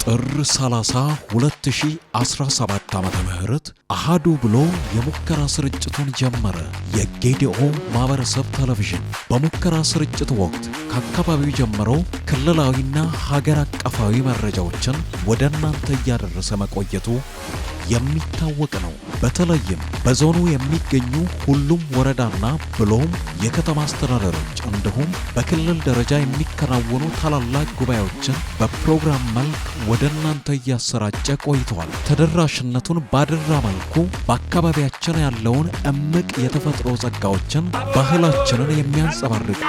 ጥር 30 2017 ዓመተ ምህረት አሃዱ ብሎ የሙከራ ስርጭቱን ጀመረ። የጌዲኦ ማህበረሰብ ቴሌቪዥን በሙከራ ስርጭት ወቅት ከአካባቢው ጀምሮ ክልላዊና ሀገር አቀፋዊ መረጃዎችን ወደ እናንተ እያደረሰ መቆየቱ የሚታወቅ ነው። በተለይም በዞኑ የሚገኙ ሁሉም ወረዳና ብሎም የከተማ አስተዳደሮች እንዲሁም በክልል ደረጃ የሚከናወኑ ታላላቅ ጉባኤዎችን በፕሮግራም መልክ ወደ እናንተ እያሰራጨ ቆይተዋል። ተደራሽነቱን ባደራ መልኩ በአካባቢያችን ያለውን እምቅ የተፈጥሮ ጸጋዎችን፣ ባህላችንን የሚያንጸባርቅ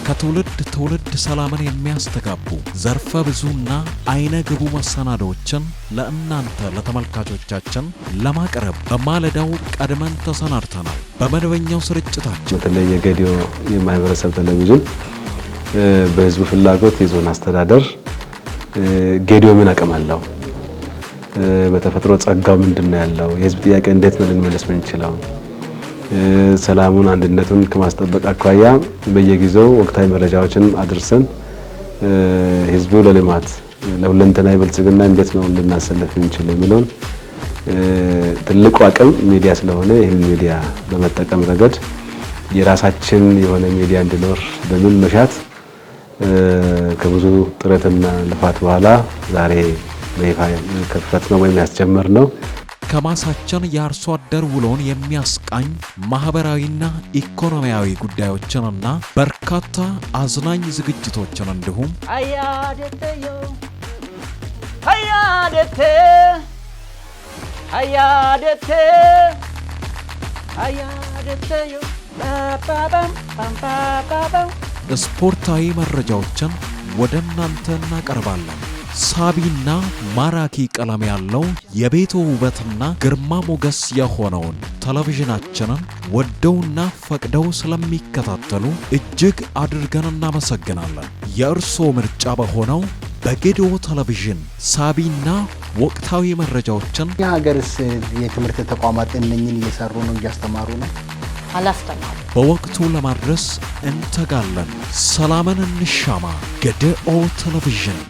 ከትውልድ ትውልድ ሰላምን የሚያስተጋቡ ዘርፈ ብዙና አይነ ግቡ መሰናዶዎችን ለእናንተ ለተመልካቾቻችን ለማቅረብ በማለዳው ቀድመን ተሰናድተናል። በመደበኛው ስርጭታችን በተለይ የጌዲኦ የማህበረሰብ ቴሌቪዥን በህዝቡ ፍላጎት የዞን አስተዳደር ጌዲኦ ምን አቅም አለው፣ በተፈጥሮ ጸጋው ምንድነው ያለው፣ የህዝብ ጥያቄ እንዴት ነው ልንመልስ የምንችለው፣ ሰላሙን አንድነቱን ከማስጠበቅ አኳያ በየጊዜው ወቅታዊ መረጃዎችን አድርሰን ህዝቡ ለልማት ለሁለንተናዊ ብልጽግና እንዴት ነው ልናሰለፍ የምንችለው የሚለውን ትልቁ አቅም ሚዲያ ስለሆነ ይህን ሚዲያ በመጠቀም ረገድ የራሳችን የሆነ ሚዲያ እንዲኖር በሚል መሻት ከብዙ ጥረትና ልፋት በኋላ ዛሬ በይፋ ከፈትነው ወይም ያስጀመርነው ከማሳችን የአርሶ አደር ውሎን የሚያስቃኝ ማህበራዊና ኢኮኖሚያዊ ጉዳዮችንና በርካታ አዝናኝ ዝግጅቶችን እንዲሁም ስፖርታዊ መረጃዎችን ወደ እናንተ እናቀርባለን። ሳቢና ማራኪ ቀለም ያለው የቤቱ ውበትና ግርማ ሞገስ የሆነውን ቴሌቪዥናችንን ወደውና ፈቅደው ስለሚከታተሉ እጅግ አድርገን እናመሰግናለን። የእርስዎ ምርጫ በሆነው በጌዲኦ ቴሌቪዥን ሳቢና ወቅታዊ መረጃዎችን የሀገርስ የትምህርት ተቋማት እነኝን እየሰሩ ነው፣ እያስተማሩ ነው፣ አላስተማሩ በወቅቱ ለማድረስ እንተጋለን። ሰላምን እንሻማ። ጌዲኦ ቴሌቪዥን